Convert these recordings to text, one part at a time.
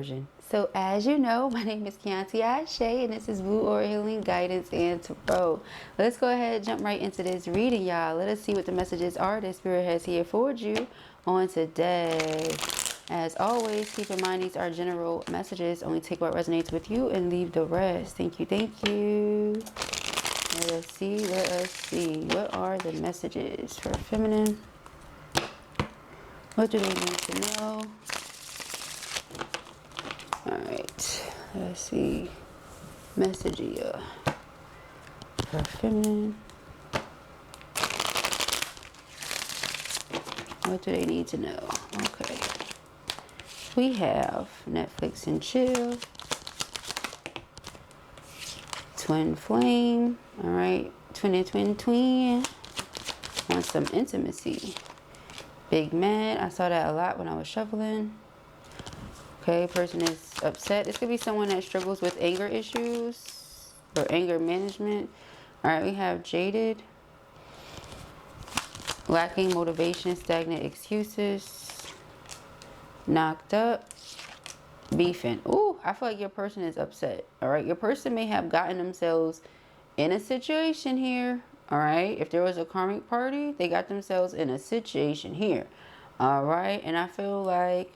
version. So as you know, my name is Kianti Ayshea, and this is Woo or Healing Guidance and Tarot. Let's go ahead and jump right into this reading, y'all. Let us see what the messages are that Spirit has here for you on today. As always, keep in mind these are general messages. Only take what resonates with you and leave the rest. Thank you, thank you. Let us see, let us see. What are the messages for feminine? What do they need to know? Alright, let's see. Message for feminine. What do they need to know? Okay. We have Netflix and chill. Twin flame. Alright. Twin and twin twin. Want some intimacy. Big mad. I saw that a lot when I was shuffling. Okay, person is upset. This could be someone that struggles with anger issues or anger management. Alright, we have jaded. Lacking motivation, stagnant excuses. Knocked up. Beefing. Ooh, I feel like your person is upset. Alright, your person may have gotten themselves in a situation here. Alright, if there was a karmic party, they got themselves in a situation here. Alright, and I feel like,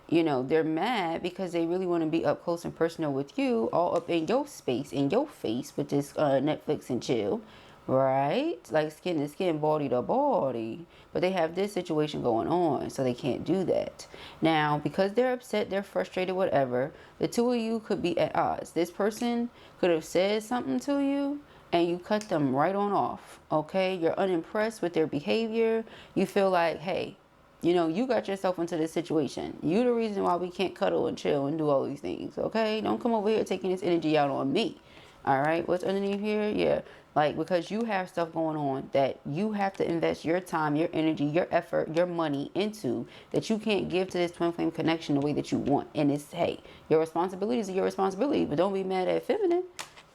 you know, they're mad because they really want to be up close and personal with you, all up in your space, in your face with this Netflix and chill, right? Like skin to skin, body to body. But they have this situation going on, so they can't do that. Now, because they're upset, they're frustrated, whatever, the two of you could be at odds. This person could have said something to you, and you cut them right on off, okay? You're unimpressed with their behavior. You feel like, hey, you know, you got yourself into this situation. You the reason why we can't cuddle and chill and do all these things, okay? Don't come over here taking this energy out on me, all right? What's underneath here? Yeah, like because you have stuff going on that you have to invest your time, your energy, your effort, your money into that you can't give to this twin flame connection the way that you want. And it's, hey, your responsibilities are your responsibilities, but don't be mad at feminine.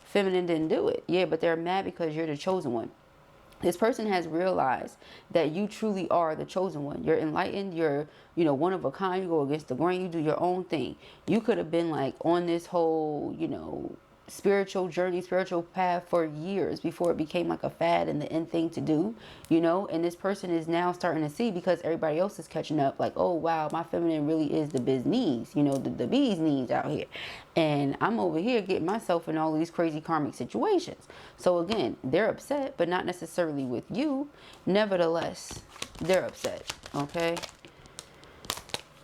Feminine didn't do it. Yeah, but they're mad because you're the chosen one. This person has realized that you truly are the chosen one. You're enlightened. You're, you know, one of a kind. You go against the grain. You do your own thing. You could have been like on this whole, you know, spiritual journey, spiritual path for years before it became like a fad and the end thing to do, you know. And this person is now starting to see, because everybody else is catching up, like, oh wow, my feminine really is the biz knees, you know, the bee's knees out here, and I'm over here getting myself in all these crazy karmic situations. So again, they're upset, but not necessarily with you. Nevertheless, they're upset. Okay,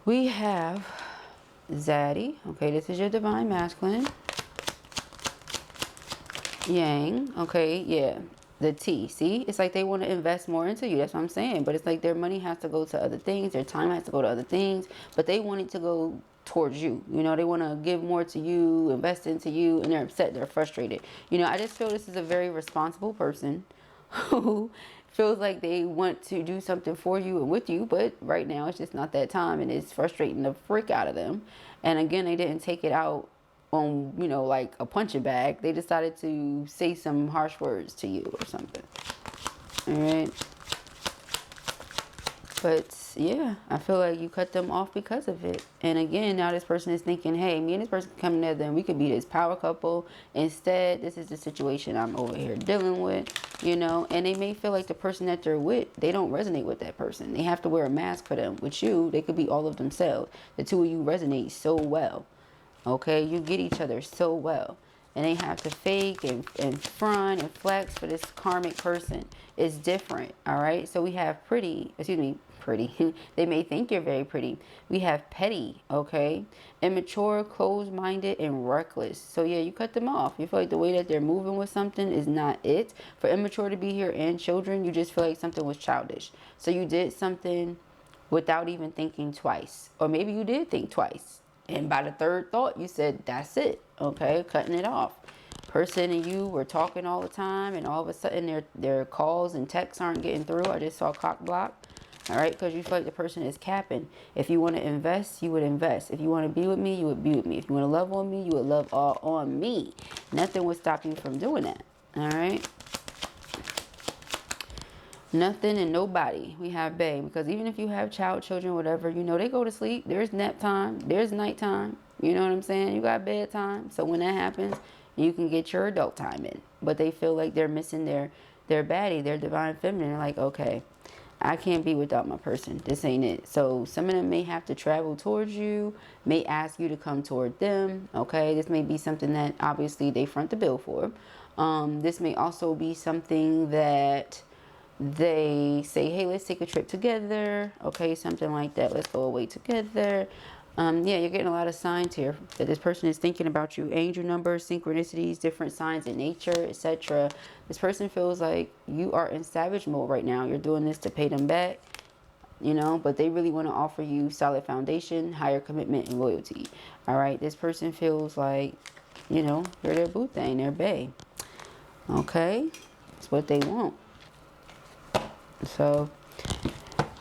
we have Zaddy. Okay, this is your divine masculine. Yang. Okay, yeah, the T. See, it's like they want to invest more into you. That's what I'm saying. But it's like their money has to go to other things, their time has to go to other things, but they want it to go towards you. You know, they want to give more to you, invest into you, and they're upset, they're frustrated. You know, I just feel this is a very responsible person who feels like they want to do something for you and with you, but right now it's just not that time, and it's frustrating the frick out of them. And again, they didn't take it out on, you know, like a punching bag. They decided to say some harsh words to you or something. All right. But yeah, I feel like you cut them off because of it. And again, now this person is thinking, hey, me and this person can come together and we could be this power couple. Instead, this is the situation I'm over here dealing with, you know. And they may feel like the person that they're with, they don't resonate with that person. They have to wear a mask for them. With you, they could be all of themselves. The two of you resonate so well. Okay, you get each other so well, and they have to fake and front and flex for this karmic person. It's different. All right, so we have pretty, they may think you're very pretty. We have petty, okay, immature, closed-minded, and reckless. So yeah, you cut them off. You feel like the way that they're moving with something is not it. For immature to be here and children, you just feel like something was childish. So you did something without even thinking twice, or maybe you did think twice. And by the third thought, you said, that's it. Okay, cutting it off. Person and you were talking all the time, and all of a sudden their calls and texts aren't getting through. I just saw cock block. All right, because you feel like the person is capping. If you want to invest, you would invest. If you want to be with me, you would be with me. If you want to love on me, you would love all on me. Nothing would stop you from doing that. All right. Nothing and nobody. We have bae, because even if you have children, whatever, you know, they go to sleep. There's nap time. There's nighttime. You know what I'm saying? You got bedtime. So when that happens, you can get your adult time in. But they feel like they're missing their baddie, their divine feminine. They're like, okay, I can't be without my person. This ain't it. So some of them may have to travel towards you, may ask you to come toward them. Okay, this may be something that obviously they front the bill for. This may also be something that they say, hey, let's take a trip together. Okay, something like that. Let's go away together. Yeah, you're getting a lot of signs here that this person is thinking about you. Angel numbers, synchronicities, different signs in nature, etc. This person feels like you are in savage mode right now. You're doing this to pay them back, you know, but they really want to offer you solid foundation, higher commitment, and loyalty. All right, this person feels like, you know, you're their boo thing, their bae. Okay, that's what they want. So,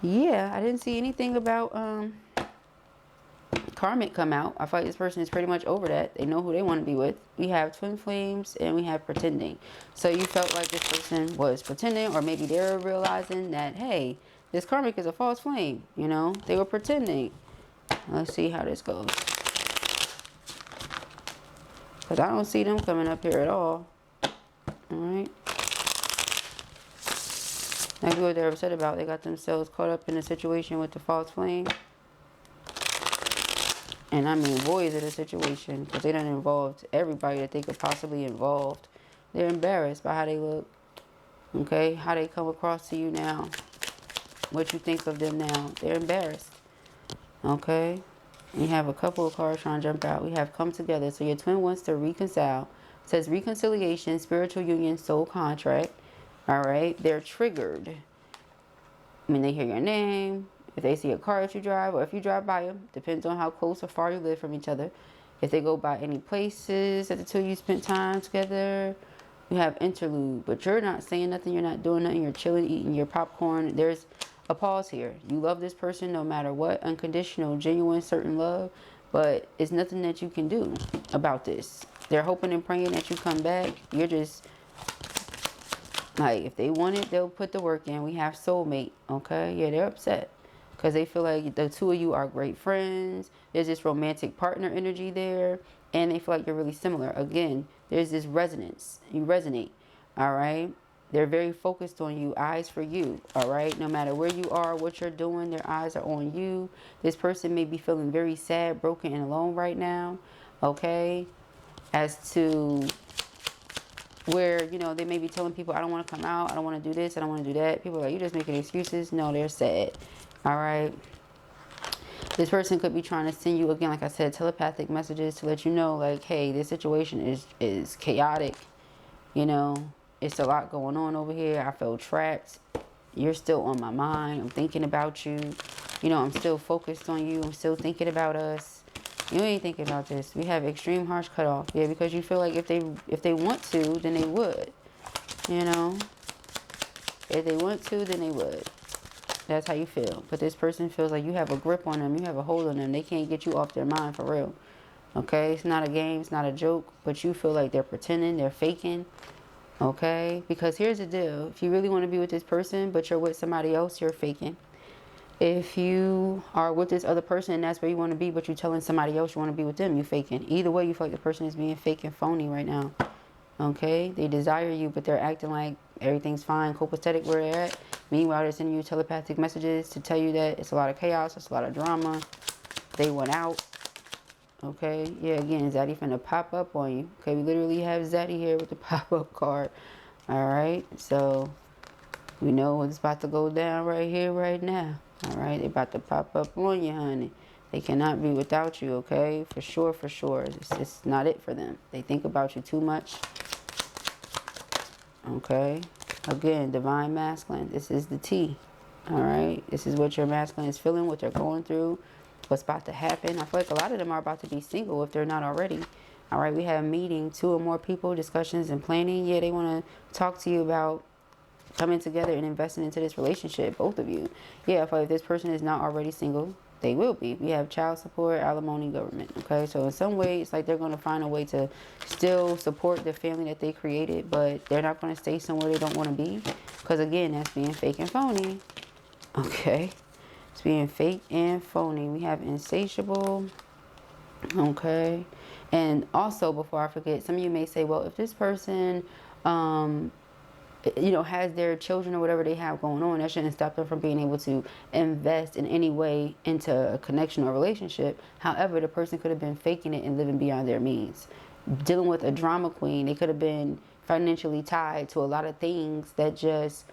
yeah, I didn't see anything about karmic come out. I feel like this person is pretty much over that. They know who they want to be with. We have twin flames and we have pretending. So you felt like this person was pretending, or maybe they're realizing that, hey, this karmic is a false flame. You know, they were pretending. Let's see how this goes. Because I don't see them coming up here at all. Alright. Maybe what they're upset about. They got themselves caught up in a situation with the false flame. And I mean, boy, is it a situation, because they done involved everybody that they could possibly involved. They're embarrassed by how they look. Okay, how they come across to you now. What you think of them now. They're embarrassed. Okay. You have a couple of cards trying to jump out. We have come together. So your twin wants to reconcile. It says reconciliation, spiritual union, soul contract. All right. They're triggered. I mean, they hear your name. If they see a car that you drive, or if you drive by them, depends on how close or far you live from each other. If they go by any places that the two of you spent time together, you have interlude. But you're not saying nothing. You're not doing nothing. You're chilling, eating your popcorn. There's a pause here. You love this person no matter what. Unconditional, genuine, certain love. But it's nothing that you can do about this. They're hoping and praying that you come back. You're just... like, if they want it, they'll put the work in. We have soulmate, okay? Yeah, they're upset because they feel like the two of you are great friends. There's this romantic partner energy there, and they feel like you're really similar. Again, there's this resonance. You resonate, all right? They're very focused on you, eyes for you, all right? No matter where you are, what you're doing, their eyes are on you. This person may be feeling very sad, broken, and alone right now, okay? As to... where, you know, they may be telling people, I don't want to come out, I don't want to do this, I don't want to do that. People are like, you're just making excuses. No, they're sad. All right. This person could be trying to send you, again, like I said, telepathic messages to let you know, like, hey, this situation is chaotic. You know, it's a lot going on over here. I feel trapped. You're still on my mind. I'm thinking about you. You know, I'm still focused on you. I'm still thinking about us. You ain't thinking about this. We have extreme harsh cutoff. Yeah, because you feel like if they want to, then they would. You know? If they want to, then they would. That's how you feel. But this person feels like you have a grip on them. You have a hold on them. They can't get you off their mind for real. Okay? It's not a game. It's not a joke. But you feel like they're pretending. They're faking. Okay? Because here's the deal. If you really want to be with this person, but you're with somebody else, you're faking. If you are with this other person and that's where you want to be, but you're telling somebody else you want to be with them, you faking. Either way, you feel like the person is being fake and phony right now. Okay? They desire you, but they're acting like everything's fine, copacetic where they're at. Meanwhile, they're sending you telepathic messages to tell you that it's a lot of chaos, it's a lot of drama. They went out. Okay? Yeah, again, Zaddy finna pop up on you. Okay, we literally have Zaddy here with the pop-up card. Alright? So, we know what's about to go down right here, right now. Alright, they about to pop up on you, honey. They cannot be without you, okay? For sure, for sure. It's just not it for them. They think about you too much. Okay? Again, divine masculine. This is the T. Alright? This is what your masculine is feeling, what they're going through, what's about to happen. I feel like a lot of them are about to be single if they're not already. Alright, we have a meeting, 2 or more people, discussions and planning. Yeah, they want to talk to you about coming together and investing into this relationship, both of you. Yeah, if this person is not already single, they will be. We have child support, alimony, government. Okay, so in some way, it's like they're going to find a way to still support the family that they created, but they're not going to stay somewhere they don't want to be. Because again, that's being fake and phony. Okay, it's being fake and phony. We have insatiable. Okay. And also, before I forget, some of you may say, well, if this person, you know, has their children or whatever they have going on, that shouldn't stop them from being able to invest in any way into a connection or relationship. However, the person could have been faking it and living beyond their means. Dealing with a drama queen, they could have been financially tied to a lot of things that just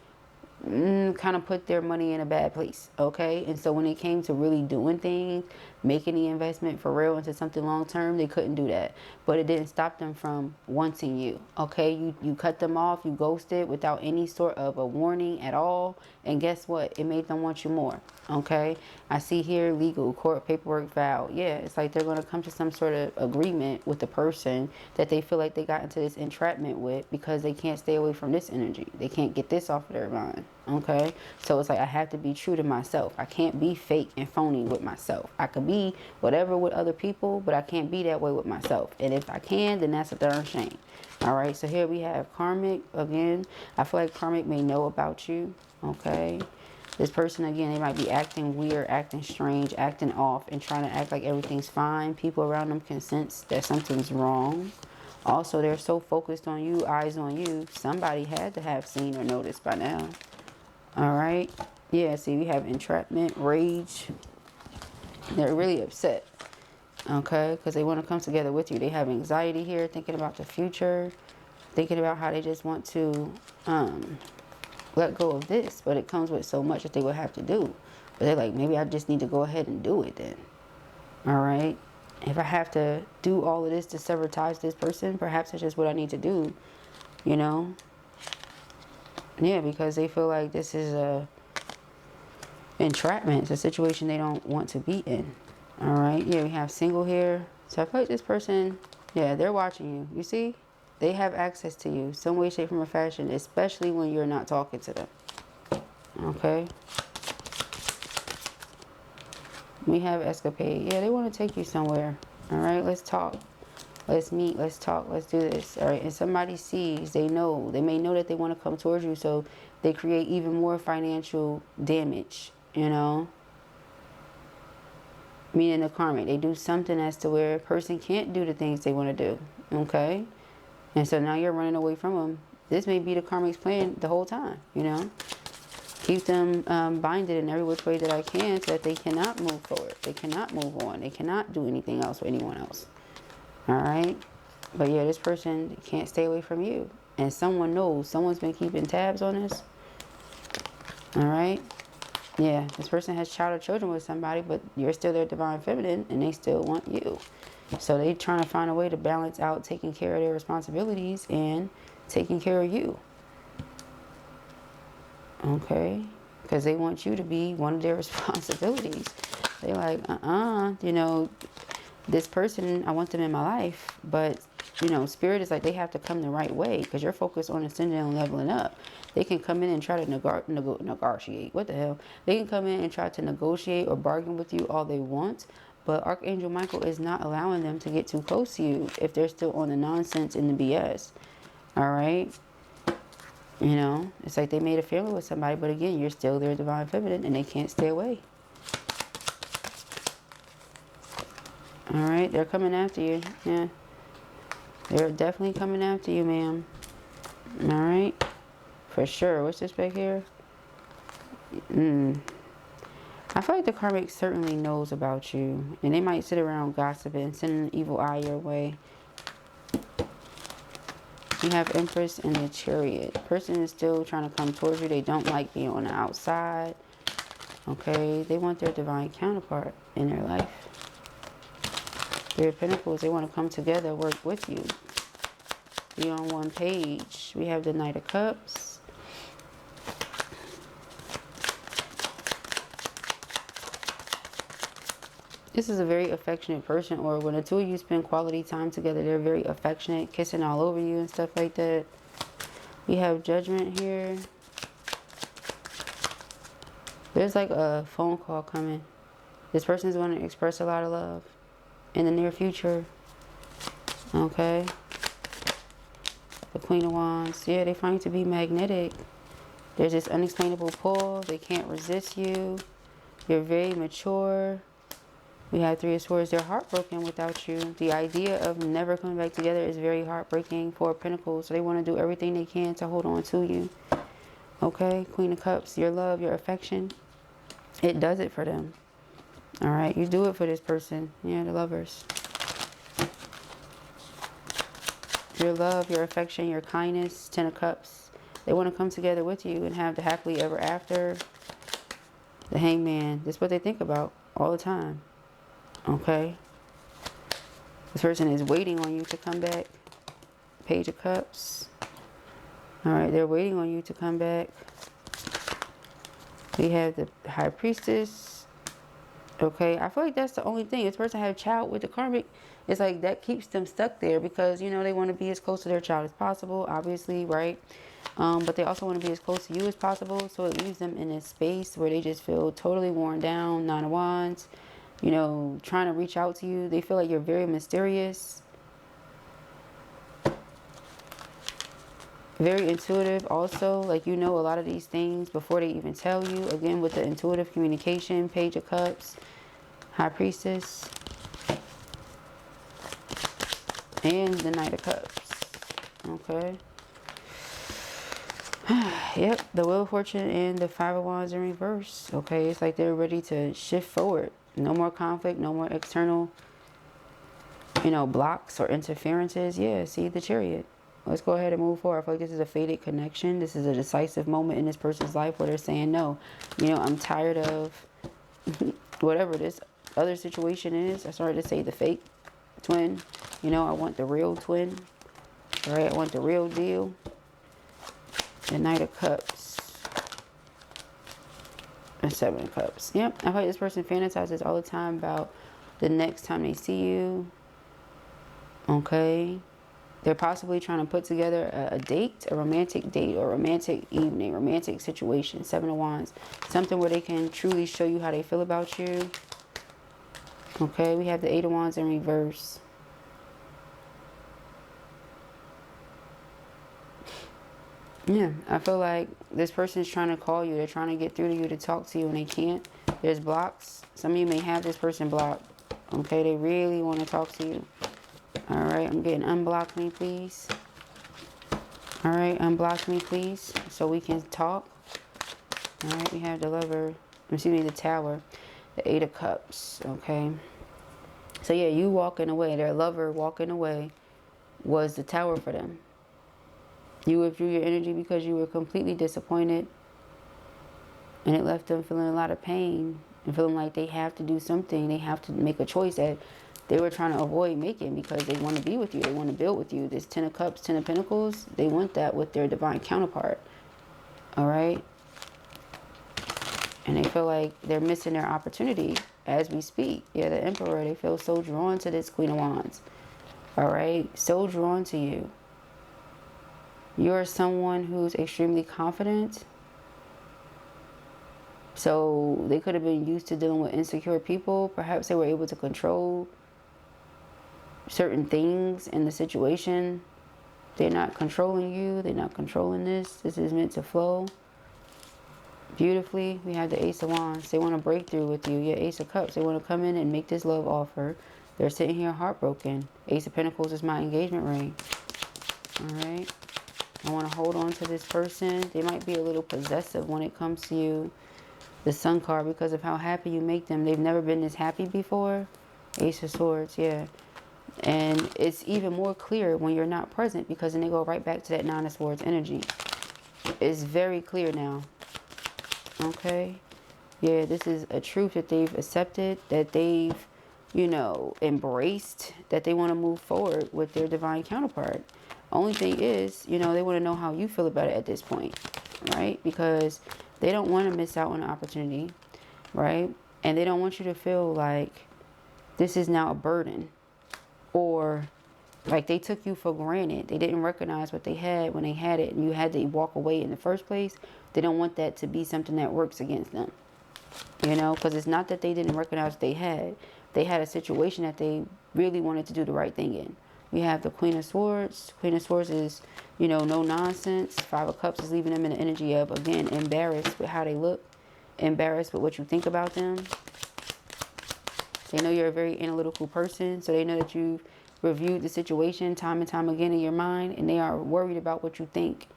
kind of put their money in a bad place. Okay. And so when it came to really doing things, making the investment for real into something long term, they couldn't do that. But it didn't stop them from wanting you. Okay. You cut them off, you ghosted without any sort of a warning at all. And guess what? It made them want you more. Okay. I see here legal, court, paperwork, vow. Yeah, it's like they're going to come to some sort of agreement with the person that they feel like they got into this entrapment with, because they can't stay away from this energy. They can't get this off of their mind. Okay. So it's like, I have to be true to myself. I can't be fake and phony with myself. I could be whatever with other people, but I can't be that way with myself. And if I can, then that's a darn shame. All right. So here we have karmic again. I feel like karmic may know about you. Okay. This person, again, they might be acting weird, acting strange, acting off, and trying to act like everything's fine. People around them can sense that something's wrong. Also, they're so focused on you, eyes on you. Somebody had to have seen or noticed by now. All right. Yeah, see, we have entrapment, rage. They're really upset. Okay, because they want to come together with you. They have anxiety here, thinking about the future, thinking about how they just want to let go of this, but it comes with so much that they would have to do. But they're like, maybe I just need to go ahead and do it then. All right. If I have to do all of this to sever ties to this person, perhaps that's just what I need to do, you know? Yeah, because they feel like this is a entrapment. It's a situation they don't want to be in. All right. Yeah, we have single here. So I feel like this person, yeah, they're watching you. You see? They have access to you some way, shape, form, or fashion, especially when you're not talking to them. Okay. We have escapade. Yeah, they want to take you somewhere. All right, let's talk. Let's meet. Let's talk. Let's do this. All right. And somebody sees, they know, they may know that they want to come towards you, so they create even more financial damage, you know. Meaning the karmic. They do something as to where a person can't do the things they want to do. Okay. And so now you're running away from them. This may be the karmic's plan the whole time, you know. Keep them binded in every which way that I can, so that they cannot move forward. They cannot move on. They cannot do anything else with anyone else. All right. But yeah, this person can't stay away from you. And someone knows. Someone's been keeping tabs on this. All right. Yeah, this person has child or children with somebody, but you're still their divine feminine, and they still want you. So they trying to find a way to balance out taking care of their responsibilities and taking care of you. Okay? Because they want you to be one of their responsibilities. They're like, you know, this person, I want them in my life, but, you know, spirit is like, they have to come the right way, because you're focused on ascending and leveling up. They can come in and try to negotiate. What the hell? They can come in and try to negotiate or bargain with you all they want, but Archangel Michael is not allowing them to get too close to you if they're still on the nonsense and the BS. All right? You know, it's like they made a family with somebody, but again, you're still their divine feminine, and they can't stay away. All right? They're coming after you. Yeah. They're definitely coming after you, ma'am. All right? For sure. What's this back here? I feel like the karmic certainly knows about you, and they might sit around gossiping, sending an evil eye your way. You have Empress and the Chariot. The person is still trying to come towards you. They don't like being on the outside. Okay, they want their divine counterpart in their life. Three of Pentacles, they want to come together, work with you. Be on one page. We have the Knight of Cups. This is a very affectionate person, or when the two of you spend quality time together, they're very affectionate, kissing all over you and stuff like that. We have Judgment here. There's like a phone call coming. This person is going to express a lot of love in the near future. Okay. The Queen of Wands. Yeah, they find you to be magnetic. There's this unexplainable pull. They can't resist you. You're very mature. We have Three of Swords. They're heartbroken without you. The idea of never coming back together is very heartbreaking. Four of Pentacles. So they want to do everything they can to hold on to you. Okay, Queen of Cups. Your love, your affection. It does it for them. All right, you do it for this person. Yeah, the Lovers. Your love, your affection, your kindness. Ten of Cups. They want to come together with you and have the happily ever after. The Hangman. That's what they think about all the time. Okay. This person is waiting on you to come back. Page of Cups. All right, they're waiting on you to come back. We have the High Priestess. Okay, I feel like that's the only thing. This person have a child with the karmic. It's like that keeps them stuck there because, you know, they want to be as close to their child as possible, obviously, right? But they also want to be as close to you as possible. So it leaves them in a space where they just feel totally worn down. Nine of Wands, you know, trying to reach out to you. They feel like you're very mysterious. Very intuitive also. Like, you know a lot of these things before they even tell you. Again, with the intuitive communication. Page of Cups. High Priestess. And the Knight of Cups. Okay. Yep, the Wheel of Fortune and the Five of Wands in reverse. Okay, it's like they're ready to shift forward. No more conflict, no more external, you know, blocks or interferences. Yeah, see the Chariot. Let's go ahead and move forward. I feel like this is a fated connection. This is a decisive moment in this person's life where they're saying, no, you know, I'm tired of whatever this other situation is. I started to say the fake twin. You know, I want the real twin. All right, I want the real deal. The Knight of Cups. And Seven of Cups. Yep, I feel like this person fantasizes all the time about the next time they see you. Okay. They're possibly trying to put together a date, a romantic date or romantic evening, romantic situation. Seven of Wands. Something where they can truly show you how they feel about you. Okay, we have the Eight of Wands in reverse. Yeah, I feel like this person is trying to call you. They're trying to get through to you to talk to you and they can't. There's blocks. Some of you may have this person blocked. Okay, they really want to talk to you. All right, I'm getting unblock me, please. All right, unblock me, please, so we can talk. All right, we have the Lover. Excuse me, the Tower. The Eight of Cups, okay. So, yeah, you walking away. Their lover walking away was the Tower for them. You withdrew your energy because you were completely disappointed. And it left them feeling a lot of pain. And feeling like they have to do something. They have to make a choice that they were trying to avoid making because they want to be with you. They want to build with you. This Ten of Cups, Ten of Pentacles, they want that with their divine counterpart. All right? And they feel like they're missing their opportunity as we speak. Yeah, the Emperor, they feel so drawn to this Queen of Wands. All right? So drawn to you. You're someone who's extremely confident. So they could have been used to dealing with insecure people. Perhaps they were able to control certain things in the situation. They're not controlling you. They're not controlling this. This is meant to flow beautifully. We have the Ace of Wands. They want to break through with you. Yeah, Ace of Cups. They want to come in and make this love offer. They're sitting here heartbroken. Ace of Pentacles is my engagement ring. All right. I want to hold on to this person. They might be a little possessive when it comes to you. The Sun card, because of how happy you make them. They've never been this happy before. Ace of Swords, yeah. And it's even more clear when you're not present because then they go right back to that Nine of Swords energy. It's very clear now. Okay? Yeah, this is a truth that they've accepted, that they've, you know, embraced, that they want to move forward with their divine counterpart. Only thing is, you know, they want to know how you feel about it at this point, right? Because they don't want to miss out on an opportunity, right? And they don't want you to feel like this is now a burden or like they took you for granted. They didn't recognize what they had when they had it and you had to walk away in the first place. They don't want that to be something that works against them, you know, because it's not that they didn't recognize what they had. They had a situation that they really wanted to do the right thing in. We have the Queen of Swords. Queen of Swords is, you know, no nonsense. Five of Cups is leaving them in the energy of, again, embarrassed with how they look. Embarrassed with what you think about them. They know you're a very analytical person, so they know that you've reviewed the situation time and time again in your mind, and they are worried about what you think.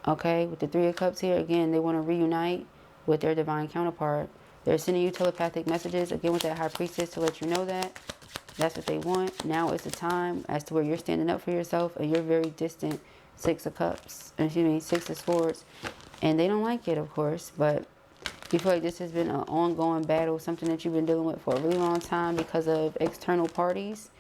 Okay, with the Three of Cups here, again, they want to reunite with their divine counterpart. They're sending you telepathic messages, again, with that High Priestess, to let you know that. That's what they want. Now is the time as to where you're standing up for yourself, and you're very distant. Six of Cups, excuse me, Six of Swords. And they don't like it, of course, but you feel like this has been an ongoing battle, something that you've been dealing with for a really long time because of external parties,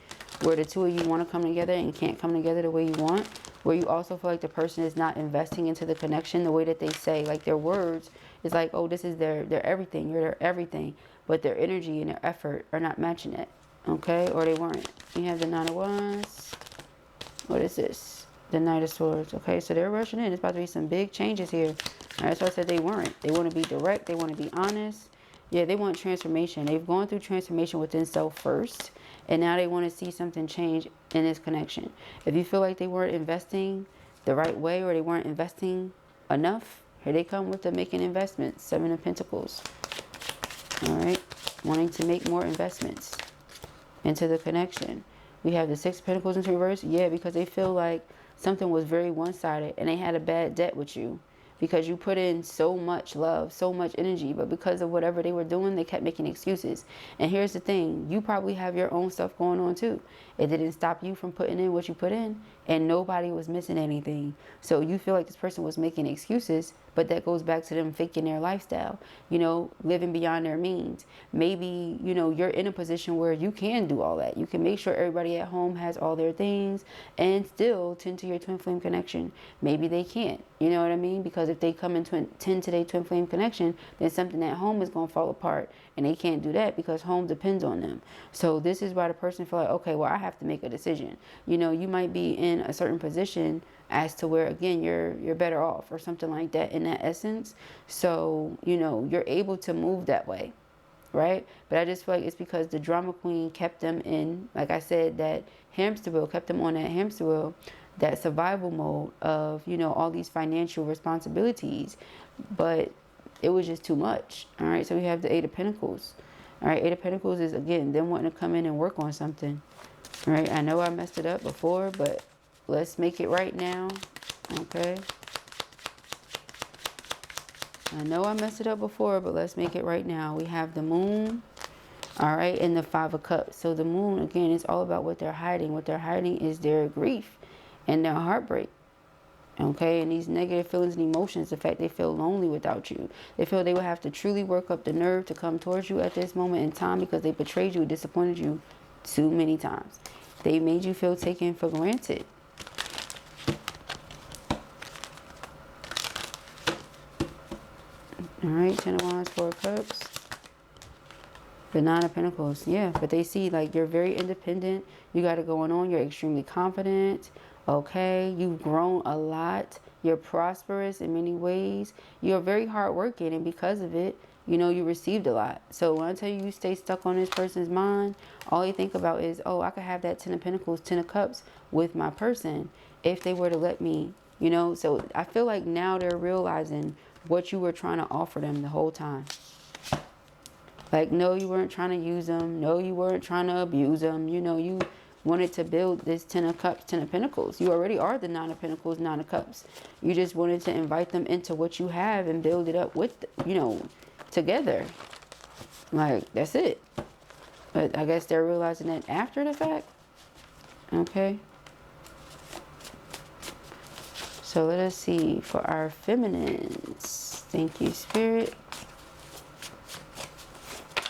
where the two of you want to come together and can't come together the way you want, where you also feel like the person is not investing into the connection the way that they say, like their words is like, oh, this is their everything, you're their everything, but their energy and their effort are not matching it, okay, or they weren't. You have the Nine of Wands. What is this? The Knight of Swords. Okay, so they're rushing in. It's about to be some big changes here. All right, so I said they weren't. They want to be direct. They want to be honest. Yeah, they want transformation. They've gone through transformation within self first, and now they want to see something change in this connection. If you feel like they weren't investing the right way, or they weren't investing enough, here they come with the making investments. Seven of Pentacles. All right, wanting to make more investments into the connection. We have the Six of Pentacles into reverse. Yeah, because they feel like something was very one-sided, and they had a bad debt with you because you put in so much love, so much energy, but because of whatever they were doing, they kept making excuses. And here's the thing, you probably have your own stuff going on too. It didn't stop you from putting in what you put in, and nobody was missing anything. So you feel like this person was making excuses, but that goes back to them faking their lifestyle, you know, living beyond their means. Maybe, you know, you're in a position where you can do all that. You can make sure everybody at home has all their things and still tend to your twin flame connection. Maybe they can't, you know what I mean? Because if they come into tend to their twin flame connection, then something at home is going to fall apart, and they can't do that because home depends on them. So this is why the person feel like, okay, well, I have to make a decision. You know, you might be in a certain position as to where, again, you're better off or something like that in that essence. So, you know, you're able to move that way, right? But I just feel like it's because the drama queen kept them in, like I said, that hamster wheel, kept them on that hamster wheel, that survival mode of, you know, all these financial responsibilities. But it was just too much. All right, so we have the Eight of Pentacles. All right, Eight of Pentacles is, again, them wanting to come in and work on something. All right, I know I messed it up before, but let's make it right now. Okay. I know I messed it up before, but let's make it right now. We have the Moon. All right, and the Five of Cups. So the Moon, again, is all about what they're hiding. What they're hiding is their grief and their heartbreak. Okay, and these negative feelings and emotions, the fact they feel lonely without you. They feel they will have to truly work up the nerve to come towards you at this moment in time because they betrayed you, disappointed you too many times. They made you feel taken for granted. All right, Ten of Wands, Four of Cups. The Nine of Pentacles, yeah, but they see like you're very independent. You got it going on. You're extremely confident. Okay, you've grown a lot. You're prosperous in many ways. You're very hardworking, and because of it, you know, you received a lot. So when I tell you, you stay stuck on this person's mind, all you think about is, oh, I could have that Ten of Pentacles, Ten of Cups with my person if they were to let me, you know. So I feel like now they're realizing what you were trying to offer them the whole time. Like, no, you weren't trying to use them. No, you weren't trying to abuse them. You know, you wanted to build this Ten of Cups, Ten of Pentacles. You already are the Nine of Pentacles, Nine of Cups. You just wanted to invite them into what you have and build it up with, you know, together. Like, that's it. But I guess they're realizing that after the fact. Okay. So let us see for our feminines. Thank you, Spirit.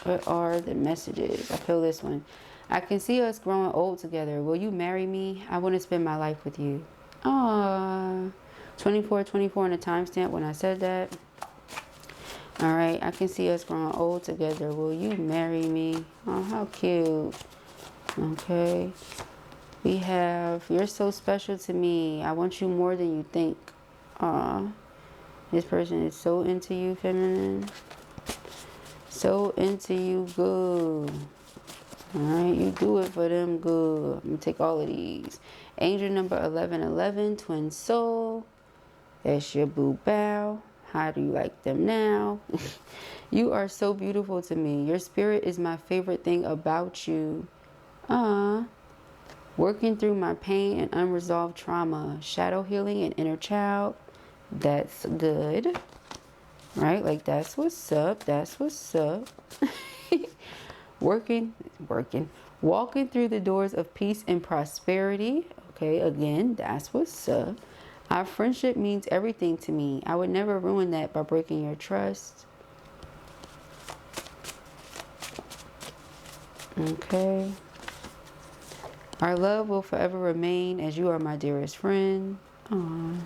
What are the messages? I feel this one. I can see us growing old together. Will you marry me? I want to spend my life with you. Aww. 24/24 on the timestamp when I said that. All right. I can see us growing old together. Will you marry me? Oh, how cute. Okay. We have, you're so special to me. I want you more than you think. Aw. This person is so into you, feminine. So into you, good. Alright, you do it for them, good. I'm going to take all of these. Angel number 1111, Twin Soul. That's your boo bow. How do you like them now? You are so beautiful to me. Your spirit is my favorite thing about you. Working through my pain and unresolved trauma. Shadow healing and inner child. That's good. Right? Like, that's what's up. That's what's up. Walking through the doors of peace and prosperity. Okay, again, that's what's up. Our friendship means everything to me. I would never ruin that by breaking your trust. Okay. Our love will forever remain as you are my dearest friend. Aww.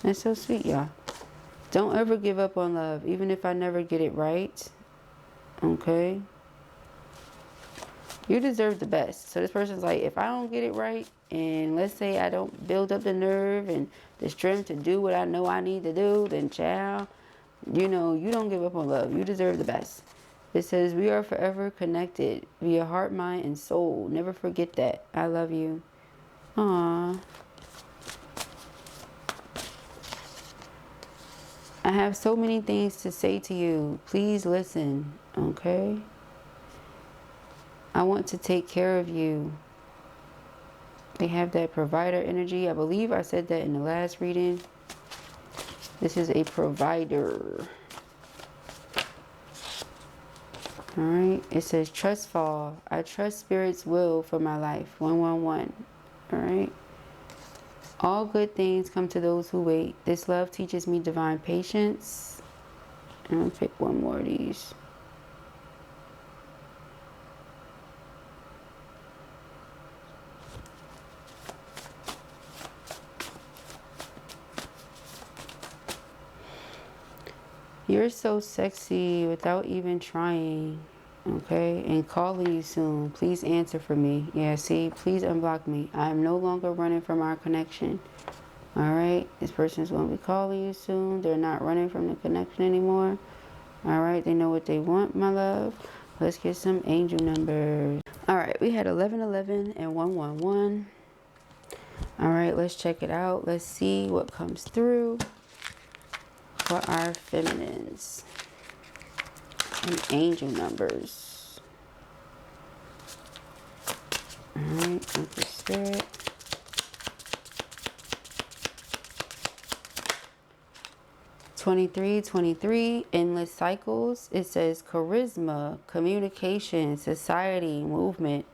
That's so sweet, y'all. Don't ever give up on love, even if I never get it right. Okay. You deserve the best. So this person's like, if I don't get it right, and let's say I don't build up the nerve and the strength to do what I know I need to do, then child, you know, you don't give up on love. You deserve the best. It says, we are forever connected via heart, mind, and soul. Never forget that. I love you. Aww. I have so many things to say to you. Please listen, okay? I want to take care of you. They have that provider energy. I believe I said that in the last reading. This is a provider. Alright, it says trust fall. I trust Spirit's will for my life. 111. Alright. All good things come to those who wait. This love teaches me divine patience. And I'll pick one more of these. You're so sexy without even trying. Okay, and calling you soon. Please answer for me. Yeah, see, please unblock me. I am no longer running from our connection. Alright, this person's going to be calling you soon. They're not running from the connection anymore. Alright, they know what they want, my love. Let's get some angel numbers. Alright, we had 1111 and 111. Alright, let's check it out. Let's see what comes through for our feminines. And angel numbers. Alright, thank you, Spirit. '23, endless cycles. It says charisma, communication, society, movement,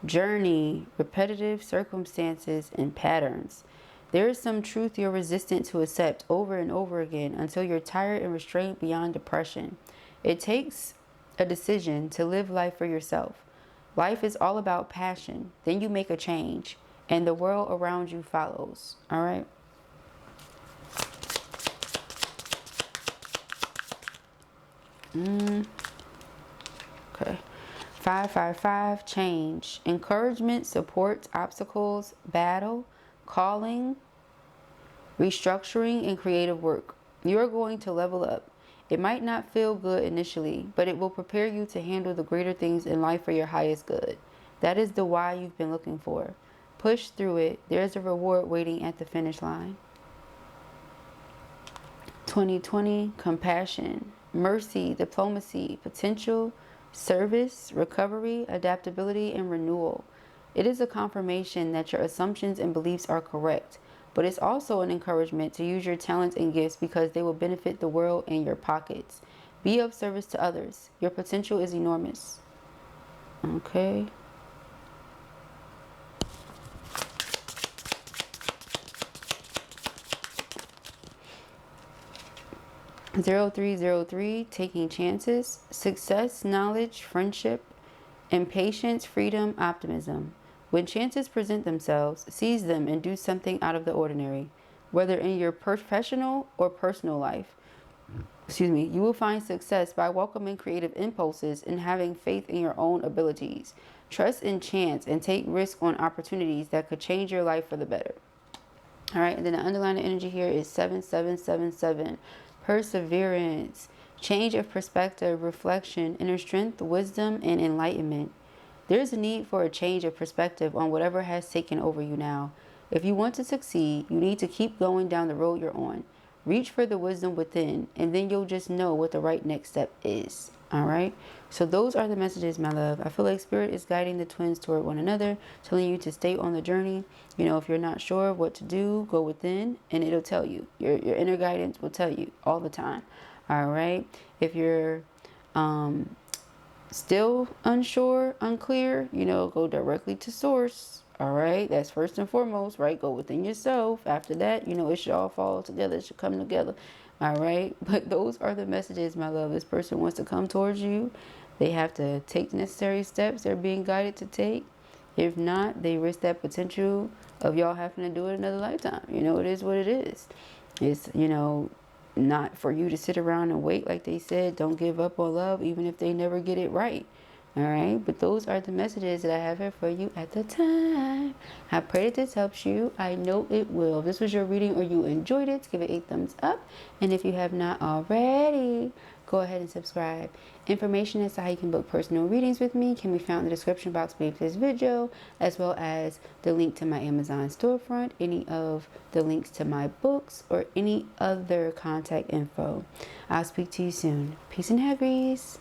journey, repetitive circumstances, and patterns. There is some truth you're resistant to accept over and over again until you're tired and restrained beyond depression. It takes a decision to live life for yourself. Life is all about passion. Then you make a change, and the world around you follows. All right? Okay. 555, change. Encouragement, support, obstacles, battle, calling, restructuring, and creative work. You are going to level up. It might not feel good initially, but it will prepare you to handle the greater things in life for your highest good. That is the why you've been looking for. Push through it. There's a reward waiting at the finish line. 2020, compassion, mercy, diplomacy, potential, service, recovery, adaptability, and renewal. It is a confirmation that your assumptions and beliefs are correct. But it's also an encouragement to use your talents and gifts because they will benefit the world and your pockets. Be of service to others. Your potential is enormous. Okay. '0303, taking chances, success, knowledge, friendship, impatience, freedom, optimism. When chances present themselves, seize them and do something out of the ordinary, whether in your professional or personal life. You will find success by welcoming creative impulses and having faith in your own abilities. Trust in chance and take risks on opportunities that could change your life for the better. All right, and then the underlying energy here is 7777. Perseverance, change of perspective, reflection, inner strength, wisdom, and enlightenment. There is a need for a change of perspective on whatever has taken over you now. If you want to succeed, you need to keep going down the road you're on. Reach for the wisdom within, and then you'll just know what the right next step is. All right. So those are the messages, my love. I feel like Spirit is guiding the twins toward one another, telling you to stay on the journey. You know, if you're not sure what to do, go within and it'll tell you. Your inner guidance will tell you all the time. All right. If you're still unsure, unclear, you know, go directly to source. All right. That's first and foremost, right? Go within yourself. After that, you know, it should all fall together. It should come together. All right. But those are the messages, my love. This person wants to come towards you. They have to take the necessary steps they're being guided to take. If not, they risk that potential of y'all having to do it another lifetime. You know, it is what it is. It's, you know, not for you to sit around and wait. Like they said, don't give up on love, even if they never get it right. All right. But those are the messages that I have here for you at the time. I pray that this helps you. I know it will. If this was your reading or you enjoyed it, give it a thumbs up. And if you have not already, go ahead and subscribe. Information as to how you can book personal readings with me can be found in the description box beneath this video, as well as the link to my Amazon storefront, any of the links to my books, or any other contact info. I'll speak to you soon. Peace and ARIES.